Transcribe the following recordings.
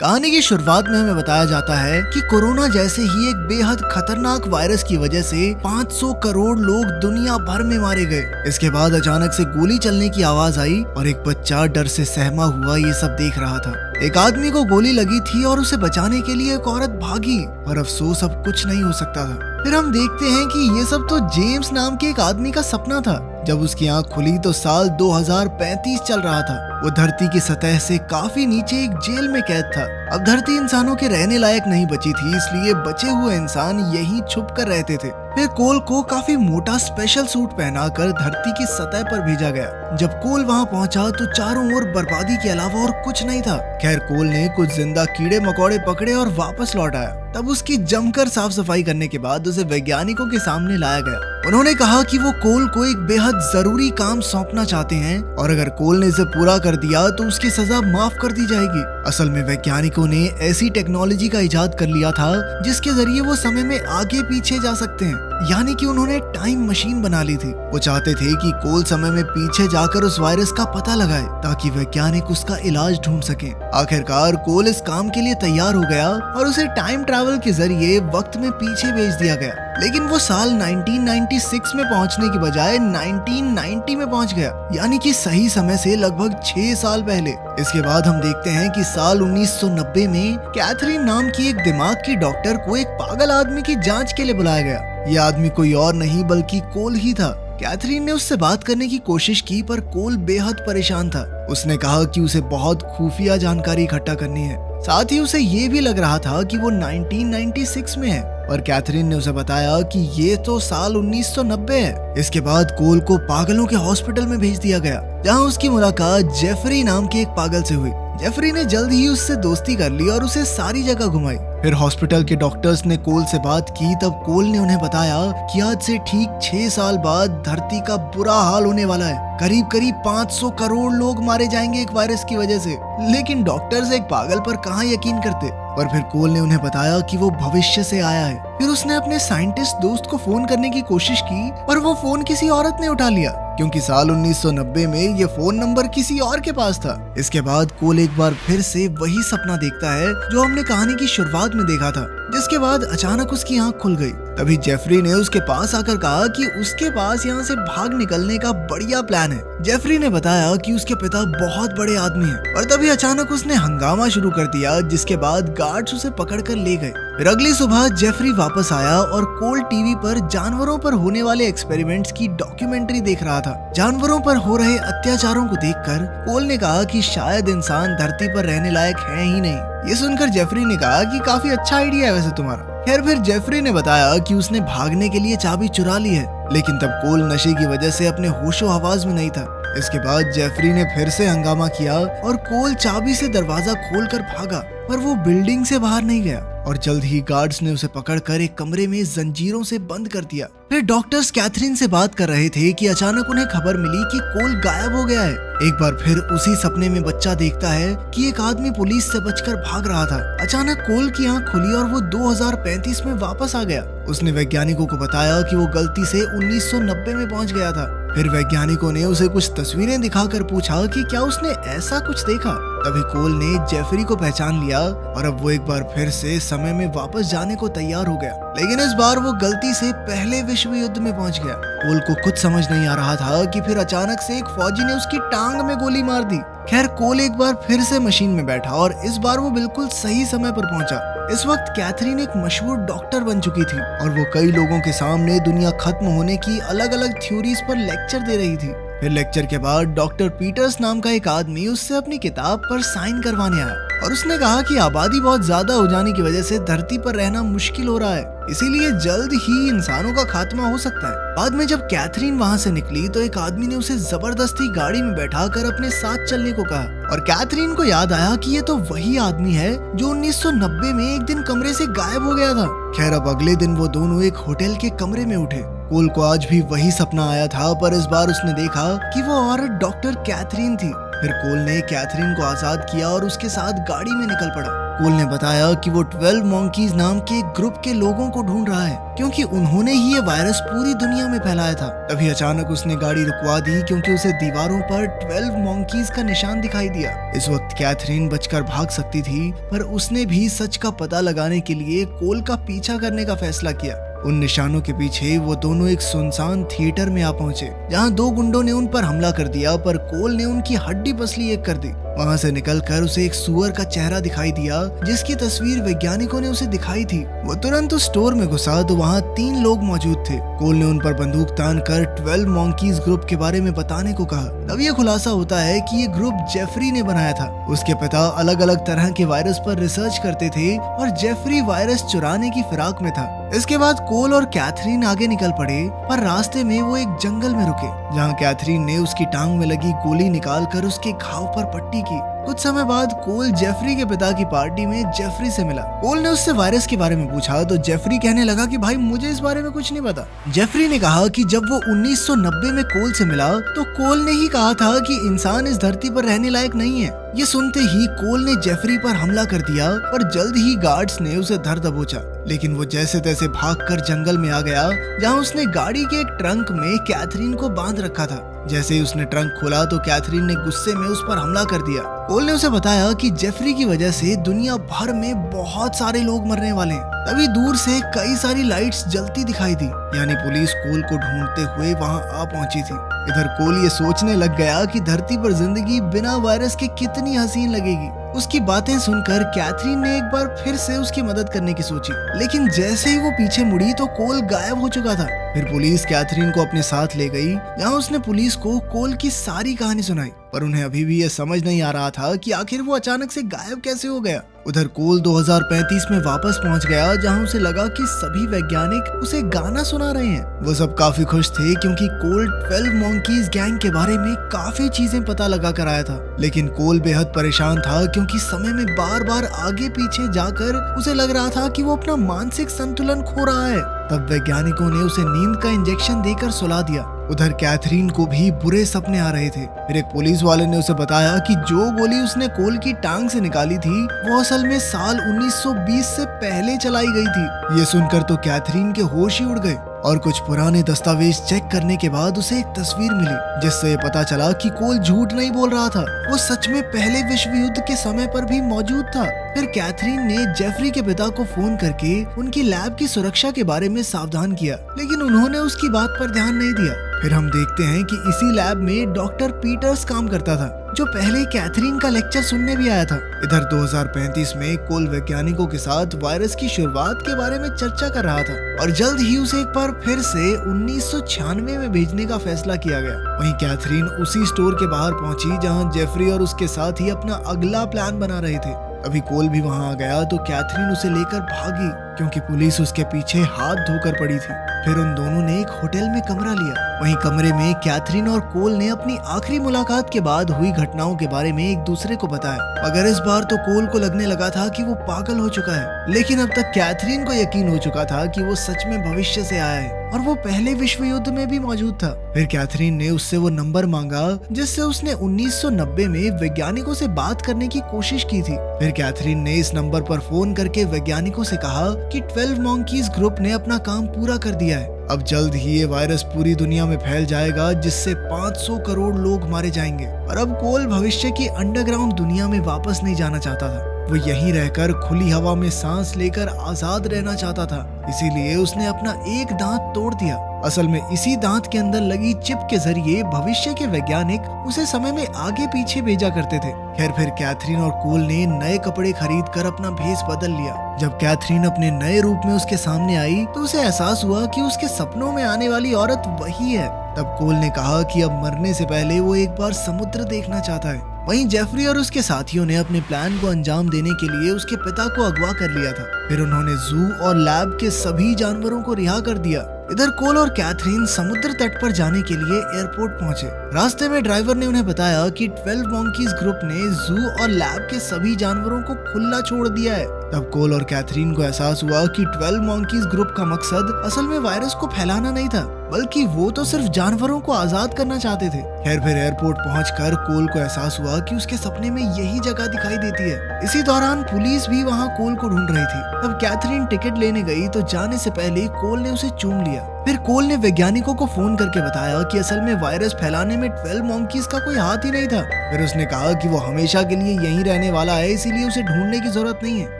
कहानी की शुरुआत में हमें बताया जाता है कि कोरोना जैसे ही एक बेहद खतरनाक वायरस की वजह से 500 करोड़ लोग दुनिया भर में मारे गए। इसके बाद अचानक से गोली चलने की आवाज आई और एक बच्चा डर से सहमा हुआ ये सब देख रहा था। एक आदमी को गोली लगी थी और उसे बचाने के लिए एक औरत भागी, पर अफसोस अब कुछ नहीं हो सकता था। फिर हम देखते हैं कि ये सब तो जेम्स नाम के एक आदमी का सपना था। जब उसकी आंख खुली तो साल 2035 चल रहा था। वो धरती की सतह से काफी नीचे एक जेल में कैद था। अब धरती इंसानों के रहने लायक नहीं बची थी, इसलिए बचे हुए इंसान यहीं छुप कर रहते थे। फिर कोल को काफी मोटा स्पेशल सूट पहनाकर धरती की सतह पर भेजा गया। जब कोल वहां पहुंचा तो चारों ओर बर्बादी के अलावा और कुछ नहीं था। खैर कोल ने कुछ जिंदा कीड़े मकोड़े पकड़े और वापस लौट आया। तब उसकी जमकर साफ सफाई करने के बाद उसे वैज्ञानिकों के सामने लाया गया। उन्होंने कहा कि वो कोल को एक बेहद जरूरी काम सौंपना चाहते हैं और अगर कोल ने इसे पूरा कर दिया तो उसकी सजा माफ कर दी जाएगी। असल में वैज्ञानिकों ने ऐसी टेक्नोलॉजी का इजाद कर लिया था जिसके जरिए वो समय में आगे पीछे जा सकते हैं, यानी कि उन्होंने टाइम मशीन बना ली थी। वो चाहते थे कि कोल समय में पीछे जाकर उस वायरस का पता लगाए ताकि वैज्ञानिक उसका इलाज ढूंढ सके। आखिरकार कोल इस काम के लिए तैयार हो गया और उसे टाइम ट्रैवल के जरिए वक्त में पीछे भेज दिया गया। लेकिन वो साल 1996 में पहुंचने की बजाय 1990 में पहुंच गया, यानी कि सही समय से लगभग 6 साल पहले। इसके बाद हम देखते हैं कि साल 1990 में कैथरीन नाम की एक दिमाग की डॉक्टर को एक पागल आदमी की जांच के लिए बुलाया गया। ये आदमी कोई और नहीं बल्कि कोल ही था। कैथरीन ने उससे बात करने की कोशिश की पर कोल बेहद परेशान था। उसने कहा कि उसे बहुत खुफिया जानकारी इकट्ठा करनी है। साथ ही उसे ये भी लग रहा था कि वो 1996 में है, और कैथरीन ने उसे बताया कि ये तो साल 1990 है। इसके बाद कोल को पागलों के हॉस्पिटल में भेज दिया गया, जहां उसकी मुलाकात जेफरी नाम के एक पागल से हुई। जेफरी ने जल्द ही उससे दोस्ती कर ली और उसे सारी जगह घुमाई। फिर हॉस्पिटल के डॉक्टर्स ने कोल से बात की। तब कोल ने उन्हें बताया कि आज से ठीक 6 साल बाद धरती का बुरा हाल होने वाला है। करीब 500 करोड़ लोग मारे जाएंगे एक वायरस की वजह से। लेकिन डॉक्टर्स एक पागल पर कहाँ यकीन करते। और फिर कोल ने उन्हें बताया कि वो भविष्य से आया है। फिर उसने अपने साइंटिस्ट दोस्त को फोन करने की कोशिश की, पर वो फोन किसी औरत ने उठा लिया, क्योंकि साल 1990 में ये फोन नंबर किसी और के पास था। इसके बाद कोल एक बार फिर से वही सपना देखता है जो हमने कहानी की शुरुआत में देखा था, जिसके बाद अचानक उसकी आंख खुल गई। तभी जेफरी ने उसके पास आकर कहा कि उसके पास यहाँ से भाग निकलने का बढ़िया प्लान है। जेफरी ने बताया कि उसके पिता बहुत बड़े आदमी हैं, और तभी अचानक उसने हंगामा शुरू कर दिया, जिसके बाद गार्ड्स उसे पकड़कर ले गए। फिर अगली सुबह जेफरी वापस आया और कोल टीवी पर जानवरों पर होने वाले एक्सपेरिमेंट्स की डॉक्यूमेंट्री देख रहा था। जानवरों पर हो रहे अत्याचारों को देखकर कोल ने कहा कि शायद इंसान धरती पर रहने लायक है ही नहीं। ये सुनकर जेफरी ने कहा कि काफी अच्छा आइडिया है वैसे तुम्हारा। खैर फिर जेफरी ने बताया कि उसने भागने के लिए चाबी चुरा ली है, लेकिन तब कोल नशे की वजह से अपने होशो हवास में नहीं था। इसके बाद जेफरी ने फिर से हंगामा किया और कोल चाबी से दरवाजा खोलकर भागा, पर वो बिल्डिंग से बाहर नहीं गया और जल्द ही गार्ड्स ने उसे पकड़कर एक कमरे में जंजीरों से बंद कर दिया। फिर डॉक्टर्स कैथरीन से बात कर रहे थे कि अचानक उन्हें खबर मिली कि कोल गायब हो गया है। एक बार फिर उसी सपने में बच्चा देखता है कि एक आदमी पुलिस से बचकर भाग रहा था। अचानक कोल की आंख खुली और वो 2035 में वापस आ गया। उसने वैज्ञानिकों को बताया कि वो गलती से 1990 में पहुंच गया था। फिर वैज्ञानिकों ने उसे कुछ तस्वीरें दिखाकर पूछा कि क्या उसने ऐसा कुछ देखा। तभी कोल ने जेफरी को पहचान लिया और अब वो एक बार फिर से समय में वापस जाने को तैयार हो गया, लेकिन इस बार वो गलती से पहले विश्व युद्ध में पहुंच गया। कोल को कुछ समझ नहीं आ रहा था कि फिर अचानक से एक फौजी ने उसकी टांग में गोली मार दी। खैर कोल एक बार फिर से मशीन में बैठा और इस बार वो बिल्कुल सही समय पर पहुंचा। इस वक्त कैथरीन एक मशहूर डॉक्टर बन चुकी थी और वो कई लोगों के सामने दुनिया खत्म होने की अलग अलग थ्योरीज पर लेक्चर दे रही थी। फिर लेक्चर के बाद डॉक्टर पीटर्स नाम का एक आदमी उससे अपनी किताब पर साइन करवाने आया और उसने कहा कि आबादी बहुत ज्यादा हो जाने की वजह से धरती पर रहना मुश्किल हो रहा है, इसीलिए जल्द ही इंसानों का खात्मा हो सकता है। बाद में जब कैथरीन वहाँ से निकली तो एक आदमी ने उसे जबरदस्ती गाड़ी में बैठाकर अपने साथ चलने को कहा और कैथरीन को याद आया कि ये तो वही आदमी है जो 1990 में एक दिन कमरे से गायब हो गया था। खैर अब अगले दिन वो दोनों एक होटल के कमरे में उठे। कोल को आज भी वही सपना आया था, पर इस बार उसने देखा कि वो औरत डॉक्टर कैथरीन थी। फिर कोल ने कैथरीन को आजाद किया और उसके साथ गाड़ी में निकल पड़ा। कोल ने बताया कि वो 12 मॉन्कीज नाम के एक ग्रुप के लोगों को ढूंढ रहा है क्योंकि उन्होंने ही ये वायरस पूरी दुनिया में फैलाया था। तभी अचानक उसने गाड़ी रुकवा दी क्योंकि उसे दीवारों पर 12 मॉन्कीज का निशान दिखाई दिया। इस वक्त कैथरीन बचकर भाग सकती थी, पर उसने भी सच का पता लगाने के लिए कोल का पीछा करने का फैसला किया। उन निशानों के पीछे वो दोनों एक सुनसान थिएटर में आ पहुंचे, जहां 2 गुंडों ने उन पर हमला कर दिया, पर कोल ने उनकी हड्डी पसली एक कर दी। वहां से निकलकर उसे एक सुअर का चेहरा दिखाई दिया, जिसकी तस्वीर वैज्ञानिकों ने उसे दिखाई थी। वो तुरंत उस स्टोर में घुसा तो वहां 3 लोग मौजूद थे। कोल ने उन पर बंदूक तान कर 12 मॉन्कीज ग्रुप के बारे में बताने को कहा। तब ये खुलासा होता है कि ये ग्रुप जेफरी ने बनाया था। उसके पिता अलग अलग तरह के वायरस पर रिसर्च करते थे और जेफरी वायरस चुराने की फिराक में था। इसके बाद कोल और कैथरीन आगे निकल पड़े, पर रास्ते में वो एक जंगल में रुके, जहाँ कैथरीन ने उसकी टांग में लगी गोली निकालकर उसके घाव पर पट्टी की। कुछ समय बाद कोल जेफरी के पिता की पार्टी में जेफरी से मिला। कोल ने उससे वायरस के बारे में पूछा तो जेफरी कहने लगा कि भाई मुझे इस बारे में कुछ नहीं पता। जेफरी ने कहा कि जब वो 1990 में कोल से मिला तो कोल ने ही कहा था कि इंसान इस धरती पर रहने लायक नहीं है। ये सुनते ही कोल ने जेफरी पर हमला कर दिया, पर जल्द ही गार्ड्स ने उसे धर दबोचा। लेकिन वो जैसे तैसे भागकर जंगल में आ गया, जहाँ उसने गाड़ी के एक ट्रंक में कैथरीन को बांध रखा था। जैसे ही उसने ट्रंक खोला तो कैथरीन ने गुस्से में उस पर हमला कर दिया। कोल ने उसे बताया कि जेफरी की वजह से दुनिया भर में बहुत सारे लोग मरने वाले हैं। तभी दूर से कई सारी लाइट्स जलती दिखाई दी, यानी पुलिस कोल को ढूंढते हुए वहां आ पहुंची थी। इधर कोल ये सोचने लग गया कि धरती पर जिंदगी बिना वायरस के कितनी हसीन लगेगी। उसकी बातें सुनकर कैथरीन ने एक बार फिर से उसकी मदद करने की सोची, लेकिन जैसे ही वो पीछे मुड़ी तो कोल गायब हो चुका था। फिर पुलिस कैथरीन को अपने साथ ले गई, जहां उसने पुलिस को कोल की सारी कहानी सुनाई, पर उन्हें अभी भी ये समझ नहीं आ रहा था कि आखिर वो अचानक से गायब कैसे हो गया। उधर कोल 2035 में वापस पहुंच गया, जहां उसे लगा कि सभी वैज्ञानिक उसे गाना सुना रहे हैं। वो सब काफी खुश थे क्योंकि कोल 12 मॉन्कीज गैंग के बारे में काफी चीजें पता लगा कर आया था। लेकिन कोल बेहद परेशान था क्योंकि समय में बार बार आगे पीछे जाकर उसे लग रहा था कि वो अपना मानसिक संतुलन खो रहा है। तब वैज्ञानिकों ने उसे नींद का इंजेक्शन देकर सुला दिया। उधर कैथरीन को भी बुरे सपने आ रहे थे। फिर एक पुलिस वाले ने उसे बताया कि जो गोली उसने कोल की टांग से निकाली थी वो असल में साल 1920 से पहले चलाई गई थी। ये सुनकर तो कैथरीन के होश ही उड़ गए और कुछ पुराने दस्तावेज चेक करने के बाद उसे एक तस्वीर मिली, जिससे पता चला कि कोल झूठ नहीं बोल रहा था। वो सच में पहले विश्व युद्ध के समय पर भी मौजूद था। फिर कैथरीन ने जेफरी के पिता को फोन करके उनकी लैब की सुरक्षा के बारे में सावधान किया, लेकिन उन्होंने उसकी बात पर ध्यान नहीं दिया। फिर हम देखते हैं कि इसी लैब में डॉक्टर पीटर्स काम करता था, जो पहले कैथरीन का लेक्चर सुनने भी आया था। इधर 2035 में कोल वैज्ञानिकों के साथ वायरस की शुरुआत के बारे में चर्चा कर रहा था और जल्द ही उसे एक बार फिर से 1996 में भेजने का फैसला किया गया। वहीं कैथरीन उसी स्टोर के बाहर पहुंची जहां जेफरी और उसके साथ ही अपना अगला प्लान बना रहे थे। अभी कोल भी वहां आ गया तो कैथरीन उसे लेकर भागी क्योंकि पुलिस उसके पीछे हाथ धोकर पड़ी थी। फिर उन दोनों ने एक होटल में कमरा लिया। वहीं कमरे में कैथरीन और कोल ने अपनी आखिरी मुलाकात के बाद हुई घटनाओं के बारे में एक दूसरे को बताया, मगर इस बार तो कोल को लगने लगा था कि वो पागल हो चुका है। लेकिन अब तक कैथरीन को यकीन हो चुका था कि वो सच में भविष्य से आया है और वो पहले विश्व युद्ध में भी मौजूद था। फिर कैथरीन ने उससे वो नंबर मांगा जिससे उसने 1990 में वैज्ञानिकों से बात करने की कोशिश की थी। फिर कैथरीन ने इस नंबर पर फोन करके वैज्ञानिकों से कहा कि 12 मॉन्कीज ग्रुप ने अपना काम पूरा कर दिया है। अब जल्द ही ये वायरस पूरी दुनिया में फैल जाएगा, जिससे 500 करोड़ लोग मारे जाएंगे। और अब कोल भविष्य की अंडरग्राउंड दुनिया में वापस नहीं जाना चाहता था। वो यहीं रहकर खुली हवा में सांस लेकर आजाद रहना चाहता था। इसीलिए उसने अपना एक दांत तोड़ दिया। असल में इसी दांत के अंदर लगी चिप के जरिए भविष्य के वैज्ञानिक उसे समय में आगे पीछे भेजा करते थे। खैर फिर कैथरीन और कोल ने नए कपड़े खरीद कर अपना भेष बदल लिया। जब कैथरीन अपने नए रूप में उसके सामने आई तो उसे एहसास हुआ कि उसके सपनों में आने वाली औरत वही है। तब कोल ने कहा कि अब मरने से पहले वो एक बार समुद्र देखना चाहता है। वहीं जेफरी और उसके साथियों ने अपने प्लान को अंजाम देने के लिए उसके पिता को अगवा कर लिया था। फिर उन्होंने जू और लैब के सभी जानवरों को रिहा कर दिया। इधर कोल और कैथरीन समुद्र तट पर जाने के लिए एयरपोर्ट पहुंचे। रास्ते में ड्राइवर ने उन्हें बताया कि 12 मंकीज ग्रुप ने जू और लैब के सभी जानवरों को खुला छोड़ दिया है। तब कोल और कैथरीन को एहसास हुआ कि 12 मंकीज ग्रुप का मकसद असल में वायरस को फैलाना नहीं था, बल्कि वो तो सिर्फ जानवरों को आजाद करना चाहते थे। खैर फिर एयरपोर्ट पहुंचकर कोल को एहसास हुआ कि उसके सपने में यही जगह दिखाई देती है। इसी दौरान पुलिस भी वहां कोल को ढूंढ रही थी। तब कैथरीन टिकट लेने गई तो जाने से पहले कोल ने उसे चूम लिया। फिर कोल ने वैज्ञानिकों को फोन करके बताया कि असल में वायरस फैलाने में 12 मंकीज का कोई हाथ ही नहीं था। फिर उसने कहा कि वो हमेशा के लिए यहीं रहने वाला है, इसीलिए उसे ढूंढने की जरूरत नहीं है।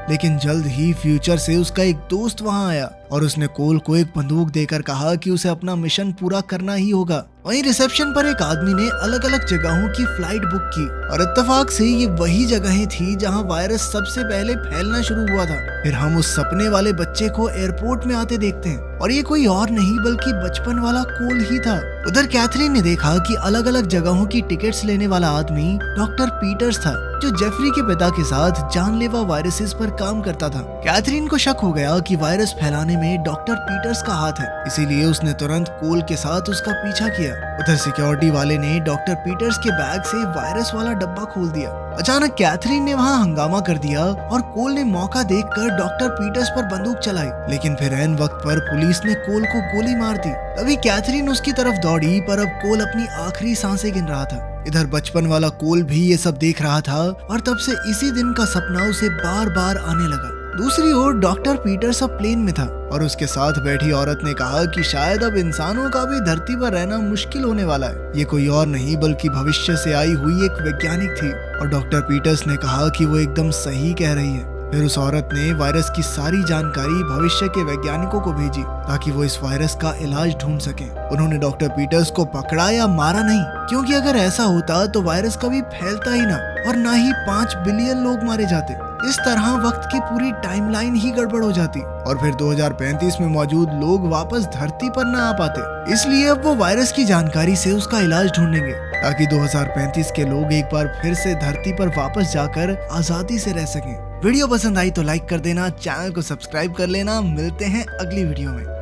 लेकिन जल्द ही फ्यूचर से उसका एक दोस्त वहां आया और उसने कोल को एक बंदूक देकर कहा कि उसे अपना मिशन पूरा करना ही होगा। वहीं रिसेप्शन पर एक आदमी ने अलग अलग जगहों की फ्लाइट बुक की और इत्तेफाक से ये वही जगहें थी जहां वायरस सबसे पहले फैलना शुरू हुआ था। फिर हम उस सपने वाले बच्चे को एयरपोर्ट में आते देखते हैं और ये कोई और नहीं बल्कि बचपन वाला कोल ही था। उधर कैथरीन ने देखा कि अलग अलग जगहों की टिकट्स लेने वाला आदमी डॉक्टर पीटर्स था, जो जेफरी के पिता के साथ जानलेवा वायरसेस पर काम करता था। कैथरीन को शक हो गया कि वायरस फैलाने में डॉक्टर पीटर्स का हाथ है, इसीलिए उसने तुरंत कोल के साथ उसका पीछा किया। उधर सिक्योरिटी वाले ने डॉक्टर पीटर्स के बैग से वायरस वाला डब्बा खोल दिया। अचानक कैथरीन ने वहां हंगामा कर दिया और कोल ने मौका देखकर डॉक्टर पीटर्स पर बंदूक चलाई, लेकिन फिर ऐन वक्त पर पुलिस ने कोल को गोली मार दी। तभी कैथरीन उसकी तरफ दौड़ी, पर अब कोल अपनी आखिरी सांसें गिन रहा था। इधर बचपन वाला कोल भी ये सब देख रहा था और तब से इसी दिन का सपना उसे बार बार आने लगा। दूसरी ओर डॉक्टर पीटर्स अब प्लेन में था और उसके साथ बैठी औरत ने कहा कि शायद अब इंसानों का भी धरती पर रहना मुश्किल होने वाला है। ये कोई और नहीं बल्कि भविष्य से आई हुई एक वैज्ञानिक थी और डॉक्टर पीटर्स ने कहा कि वो एकदम सही कह रही है। फिर उस औरत ने वायरस की सारी जानकारी भविष्य के वैज्ञानिकों को भेजी ताकि वो इस वायरस का इलाज ढूंढ सके। उन्होंने डॉक्टर पीटर्स को पकड़ा या मारा नहीं, क्योंकि अगर ऐसा होता तो वायरस कभी फैलता ही ना और ना ही 5 बिलियन लोग मारे जाते। इस तरह वक्त की पूरी टाइमलाइन ही गड़बड़ हो जाती और फिर 2035 में मौजूद लोग वापस धरती पर ना आ पाते। इसलिए अब वो वायरस की जानकारी से उसका इलाज ढूंढेंगे ताकि 2035 के लोग एक बार फिर से धरती पर वापस जाकर आजादी से रह सकें। वीडियो पसंद आई तो लाइक कर देना, चैनल को सब्सक्राइब कर लेना। मिलते हैं अगली वीडियो में।